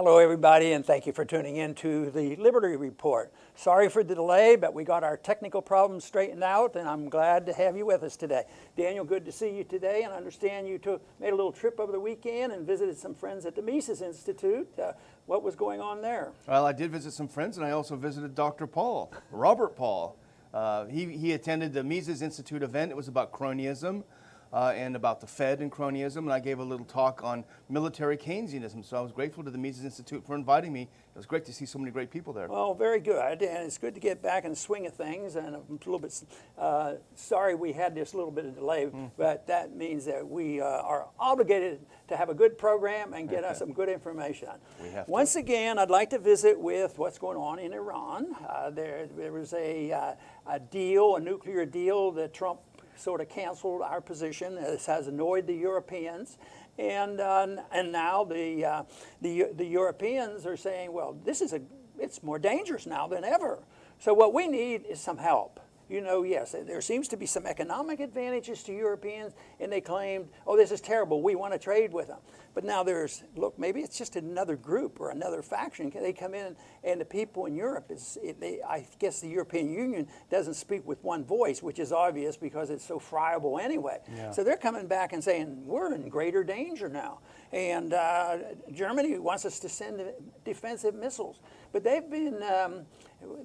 Hello, everybody, and thank you for tuning in to the Liberty Report. Sorry for the delay, but we got our technical problems straightened out, and I'm glad to have you with us today. Daniel, good to see you today, and I understand you made a little trip over the weekend and visited some friends at the Mises Institute. What was going on there? Well, I did visit some friends, and I also visited Dr. Paul, Robert Paul. He attended the Mises Institute event. It was about cronyism. And about the Fed and cronyism, and I gave a little talk on military Keynesianism. So I was grateful to the Mises Institute for inviting me. It was great to see so many great people there. Well, very good, and it's good to get back in the swing of things. And I'm a little bit sorry we had this little bit of delay, but that means that we are obligated to have a good program and get us some good information. We have to. Once again, I'd like to visit with what's going on in Iran. There was a deal, a nuclear deal that Trump sort of canceled our position. This has annoyed the Europeans, and now the Europeans are saying, well, it's more dangerous now than ever. So what we need is some help. You know, yes, there seems to be some economic advantages to Europeans, and they claimed, oh, this is terrible, we want to trade with them. But now look, maybe it's just another group or another faction. They come in, and the people in Europe, I guess the European Union doesn't speak with one voice, which is obvious because it's so friable anyway. Yeah. So they're coming back and saying, we're in greater danger now. And Germany wants us to send defensive missiles. But they've been,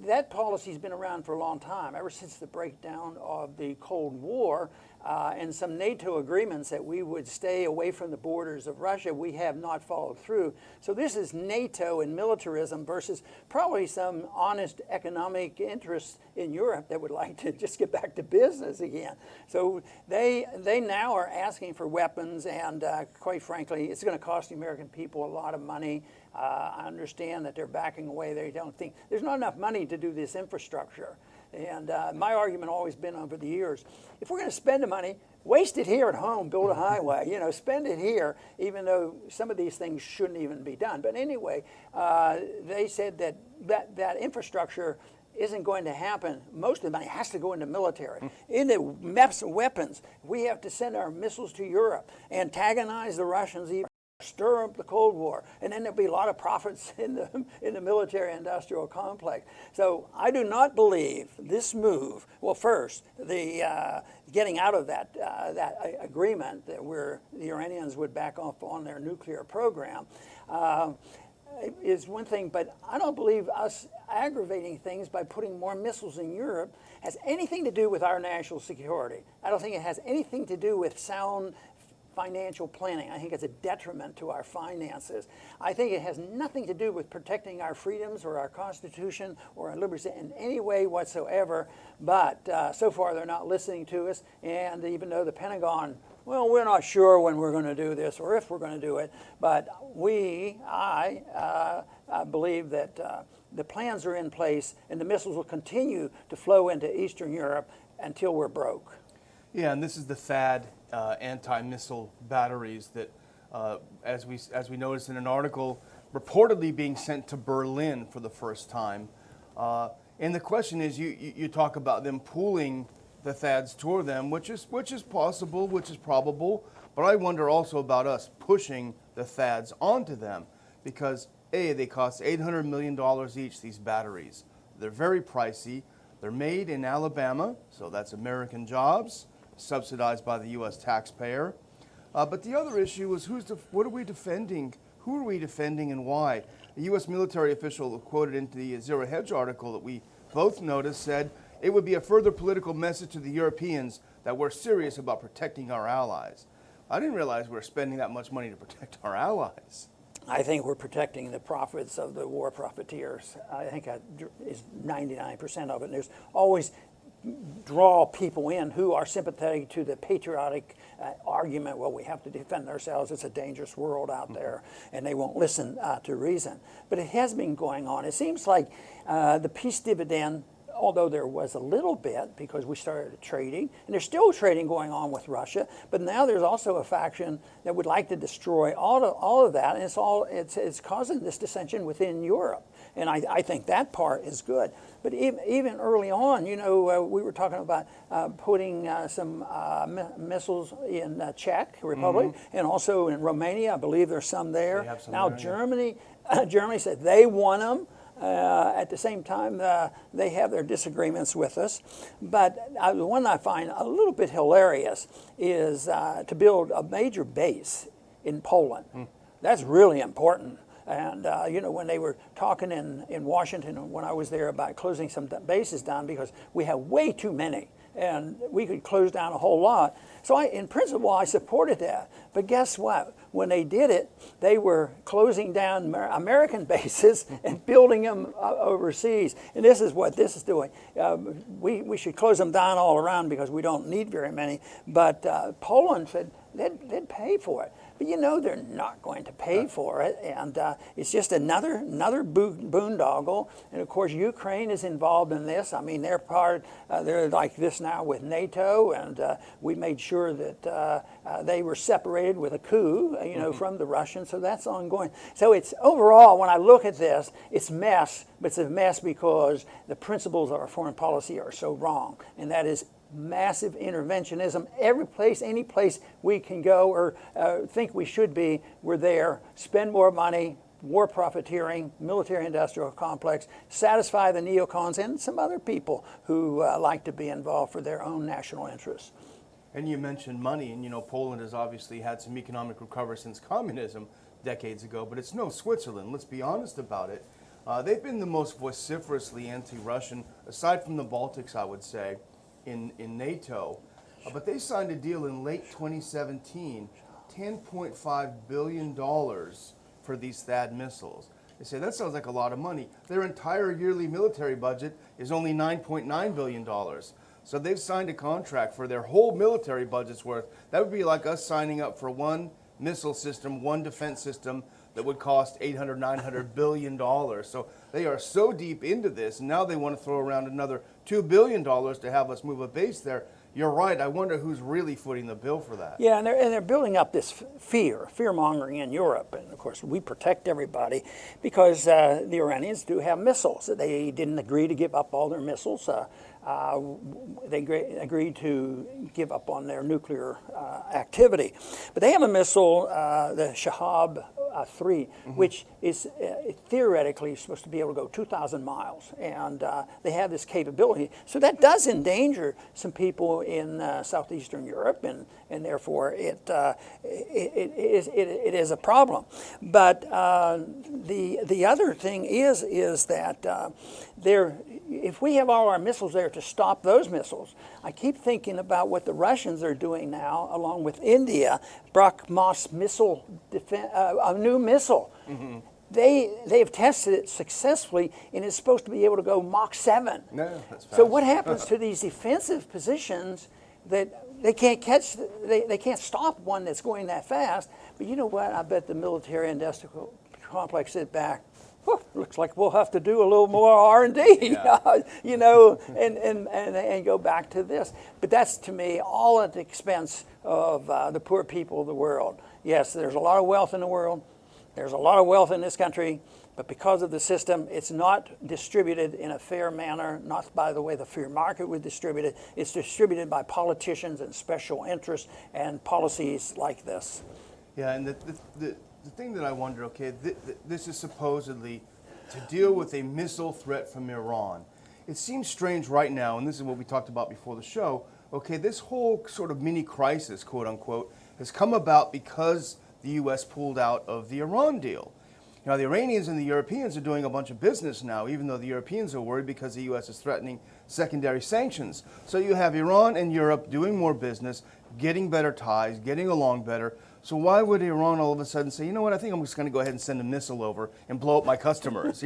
that policy's been around for a long time, ever since the breakdown of the Cold War and some NATO agreements that we would stay away from the borders of Russia. We have not followed through. So this is NATO and militarism versus probably some honest economic interests in Europe that would like to just get back to business again. So they now are asking for weapons, and quite frankly, it's going to cost the American people a lot of money. I understand that they're backing away. They don't think there's not enough money to do this infrastructure. And my argument always been over the years, if we're going to spend the money, waste it here at home, build a highway, spend it here, even though some of these things shouldn't even be done. But anyway, they said that infrastructure isn't going to happen. Most of the money has to go into military. Into weapons, we have to send our missiles to Europe, antagonize the Russians even, stir up the Cold War, and then there'll be a lot of profits in the military-industrial complex. So I do not believe this move. Well, first, the getting out of that agreement that the Iranians would back off on their nuclear program is one thing, but I don't believe us aggravating things by putting more missiles in Europe has anything to do with our national security. I don't think it has anything to do with sound financial planning. I think it's a detriment to our finances. I think it has nothing to do with protecting our freedoms or our Constitution or our liberties in any way whatsoever. But so far they're not listening to us. And even though the Pentagon, well, we're not sure when we're going to do this or if we're going to do it, but I believe that the plans are in place and the missiles will continue to flow into Eastern Europe until we're broke. Yeah, and this is the THAAD anti-missile batteries that, as we noticed in an article, reportedly being sent to Berlin for the first time. And the question is, you talk about them pooling the THAADs toward them, which is possible, which is probable. But I wonder also about us pushing the THAADs onto them, because they cost $800 million each. These batteries, they're very pricey. They're made in Alabama, so that's American jobs, subsidized by the U.S. taxpayer. But the other issue is what are we defending? Who are we defending and why? A U.S. military official quoted into the Zero Hedge article that we both noticed said it would be a further political message to the Europeans that we're serious about protecting our allies. I didn't realize we were spending that much money to protect our allies. I think we're protecting the profits of the war profiteers. I think that is 99% of it. And there's always draw people in who are sympathetic to the patriotic argument, well, we have to defend ourselves, it's a dangerous world out there, and they won't listen to reason. But it has been going on. It seems like the peace dividend, although there was a little bit because we started trading, and there's still trading going on with Russia, but now there's also a faction that would like to destroy all of that, and it's causing this dissension within Europe. And I think that part is good. But even early on, we were talking about putting some missiles in Czech Republic and also in Romania. I believe there's some there. They have some now there, yeah. Germany said they want them. At the same time, they have their disagreements with us. But the one I find a little bit hilarious is to build a major base in Poland. That's really important. And, when they were talking in Washington when I was there about closing some bases down because we have way too many and we could close down a whole lot. So in principle, I supported that. But guess what? When they did it, they were closing down American bases and building them overseas. And this is what this is doing. We should close them down all around because we don't need very many. But Poland said they'd pay for it. But they're not going to pay for it, and it's just another boondoggle. And of course, Ukraine is involved in this. I mean, they're like this now with NATO, and we made sure that they were separated with a coup, from the Russians. So that's ongoing. So it's overall, when I look at this, it's mess, but it's a mess because the principles of our foreign policy are so wrong, and that is massive interventionism. Every place, any place we can go or think we should be, we're there. Spend more money, war profiteering, military-industrial complex, satisfy the neocons and some other people who like to be involved for their own national interests. And you mentioned money, and Poland has obviously had some economic recovery since communism decades ago, but it's no Switzerland. Let's be honest about it. They've been the most vociferously anti-Russian, aside from the Baltics, I would say, in NATO. But they signed a deal in late 2017, $10.5 billion for these THAAD missiles. They say that sounds like a lot of money. Their entire yearly military budget is only $9.9 billion. So they've signed a contract for their whole military budget's worth. That would be like us signing up for one missile system, one defense system that would cost $800, $900 billion. So they are so deep into this, and now they want to throw around another $2 billion to have us move a base there. You're right. I wonder who's really footing the bill for that. Yeah, and they're building up this fear-mongering in Europe. And, of course, we protect everybody because the Iranians do have missiles. They didn't agree to give up all their missiles. They agreed to give up on their nuclear activity. But they have a missile, the Shahab 3, which is theoretically supposed to be able to go 2,000 miles. And they have this capability. So that does endanger some people in southeastern Europe, and therefore it is a problem. But the other thing is that if we have all our missiles there to stop those missiles, I keep thinking about what the Russians are doing now, along with India, BrahMos missile a new missile. They've tested it successfully, and it's supposed to be able to go Mach 7. No, that's fast. So what happens to these defensive positions that they can't catch? They can't stop one that's going that fast. But you know what? I bet the military-industrial complex sit back. Looks like we'll have to do a little more R&D, and go back to this. But that's, to me, all at the expense of the poor people of the world. Yes, there's a lot of wealth in the world. There's a lot of wealth in this country. But because of the system, it's not distributed in a fair manner, not by the way the free market would distribute it. It's distributed by politicians and special interests and policies like this. Yeah, and the thing that I wonder, okay, this is supposedly to deal with a missile threat from Iran. It seems strange right now, and this is what we talked about before the show, okay, this whole sort of mini crisis, quote unquote, has come about because the U.S. pulled out of the Iran deal. Now, the Iranians and the Europeans are doing a bunch of business now, even though the Europeans are worried because the U.S. is threatening secondary sanctions. So you have Iran and Europe doing more business, getting better ties, getting along better. So why would Iran all of a sudden say, you know what, I think I'm just going to go ahead and send a missile over and blow up my customers,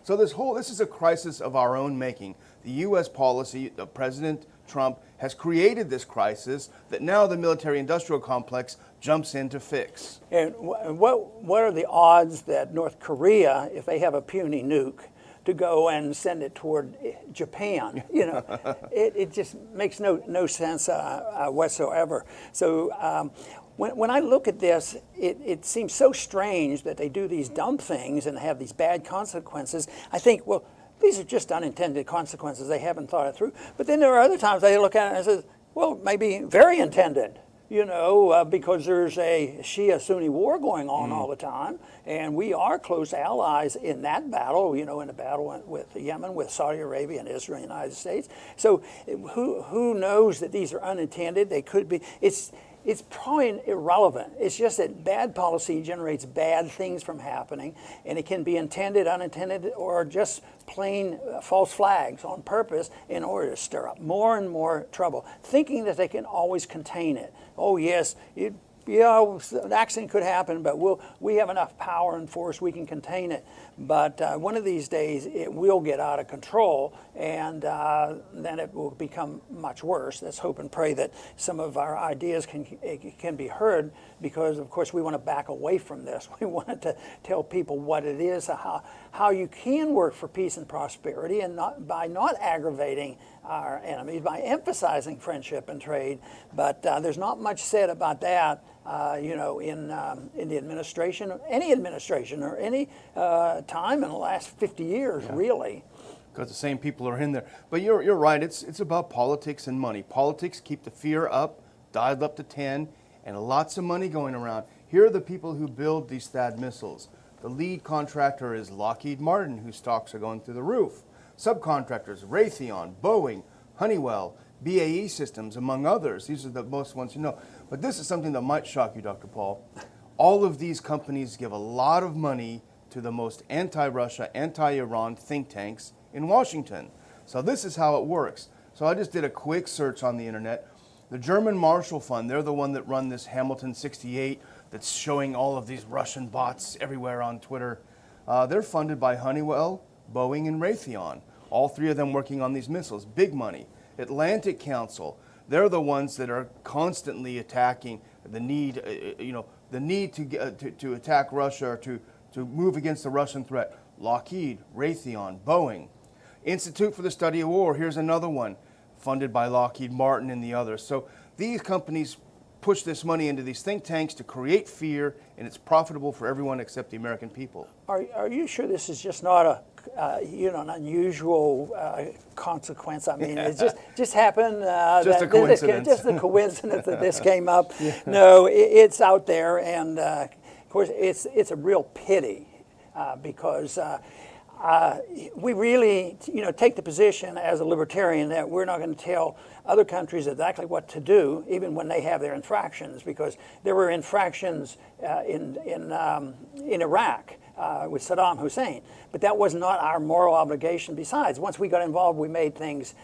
So this is a crisis of our own making. The U.S. policy, President Trump has created this crisis that now the military-industrial complex jumps in to fix. And what are the odds that North Korea, if they have a puny nuke, to go and send it toward Japan? It just makes no sense whatsoever. So when I look at this, it seems so strange that they do these dumb things and have these bad consequences. I think, well, these are just unintended consequences. They haven't thought it through. But then there are other times they look at it and say, well, maybe very intended. Because there's a Shia-Sunni war going on all the time, and we are close allies in that battle, in the battle with Yemen, with Saudi Arabia and Israel and the United States. So who knows that these are unintended? They could be. It's probably irrelevant. It's just that bad policy generates bad things from happening, and it can be intended, unintended, or just plain false flags on purpose in order to stir up more and more trouble, thinking that they can always contain it. Oh yes, an accident could happen, but we have enough power and force, we can contain it. But one of these days, it will get out of control, and then it will become much worse. Let's hope and pray that some of our ideas can be heard, because, of course, we want to back away from this. We wanted to tell people what it is, how you can work for peace and prosperity, and by not aggravating our enemies, by emphasizing friendship and trade. But there's not much said about that, in the administration, any administration, or any time in the last 50 years, really. Because the same people are in there. But you're right, it's about politics and money. Politics keep the fear up, dialed up to 10, and lots of money going around. Here are the people who build these THAAD missiles. The lead contractor is Lockheed Martin, whose stocks are going through the roof. Subcontractors, Raytheon, Boeing, Honeywell, BAE Systems, among others. These are the most ones you know. But this is something that might shock you, Dr. Paul. All of these companies give a lot of money to the most anti-Russia, anti-Iran think tanks in Washington. So this is how it works. So I just did a quick search on the internet. The German Marshall Fund, they're the one that run this Hamilton 68 that's showing all of these Russian bots everywhere on Twitter. They're funded by Honeywell, Boeing, and Raytheon. All three of them working on these missiles, big money. Atlantic Council, they're the ones that are constantly attacking the need, to attack Russia, or to move against the Russian threat. Lockheed, Raytheon, Boeing. Institute for the Study of War, here's another one, funded by Lockheed Martin and the others. So these companies push this money into these think tanks to create fear, and it's profitable for everyone except the American people. Are you sure this is just not an unusual consequence? I mean, it just happened. Just a coincidence. Just a coincidence that this came up. Yeah. No, it's out there, and of course, it's a real pity because. We really, take the position as a libertarian that we're not going to tell other countries exactly what to do, even when they have their infractions, because there were infractions in Iraq with Saddam Hussein, but that was not our moral obligation. Besides, once we got involved, we made things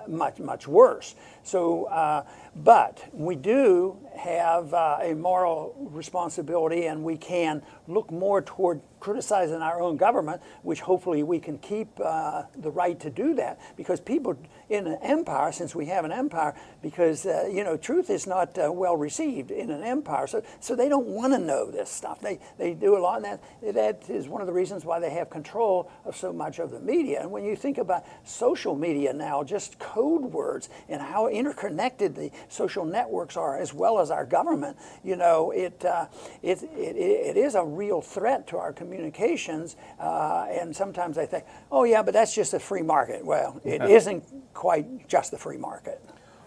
much worse. So, but we do have a moral responsibility, and we can look more toward criticizing our own government, which hopefully we can keep the right to do that, because people in an empire, since we have an empire, because truth is not well received in an empire, so they don't want to know this stuff. They do a lot, and that is one of the reasons why they have control of so much of the media. And when you think about social media now, just code words and how interconnected the social networks are, as well as our government, it is a real threat to our communications. And sometimes I think, oh yeah, but that's just a free market. Well, it isn't quite just the free market.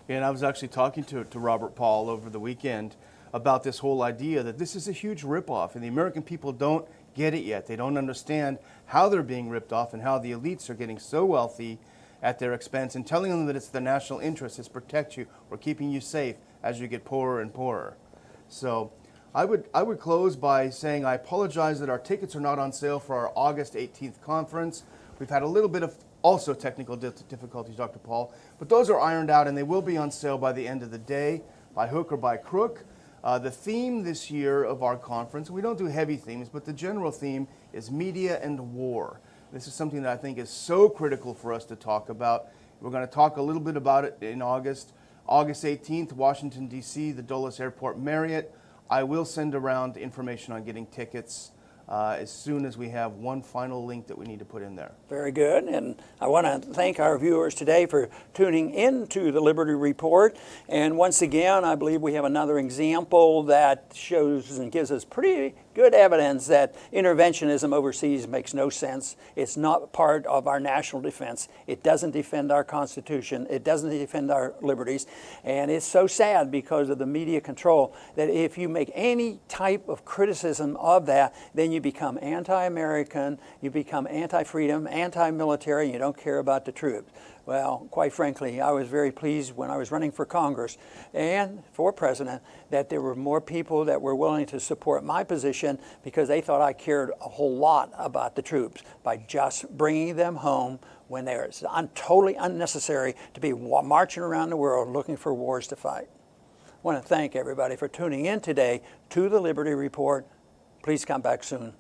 And I was actually talking to Robert Paul over the weekend about this whole idea that this is a huge ripoff, and the American people don't get it yet. They don't understand how they're being ripped off and how the elites are getting so wealthy at their expense, and telling them that it's the national interest, it's protect you, we're keeping you safe as you get poorer and poorer. So I would close by saying I apologize that our tickets are not on sale for our August 18th conference. We've had a little bit of also technical difficulties, Dr. Paul, but those are ironed out, and they will be on sale by the end of the day, by hook or by crook. The theme this year of our conference, we don't do heavy themes, but the general theme is media and war. This is something that I think is so critical for us to talk about. We're going to talk a little bit about it in August. August 18th, Washington, D.C., the Dulles Airport Marriott. I will send around information on getting tickets. as soon as we have one final link that we need to put in there. Very good. And I want to thank our viewers today for tuning into the Liberty Report. And once again, I believe we have another example that shows and gives us pretty good evidence that interventionism overseas makes no sense. It's not part of our national defense. It doesn't defend our Constitution. It doesn't defend our liberties. And it's so sad because of the media control that if you make any type of criticism of that, then you become anti-American, you become anti-freedom, anti-military, and you don't care about the troops. Well, quite frankly, I was very pleased when I was running for Congress and for president that there were more people that were willing to support my position because they thought I cared a whole lot about the troops by just bringing them home when they're totally unnecessary to be marching around the world looking for wars to fight. I want to thank everybody for tuning in today to the Liberty Report. Please come back soon.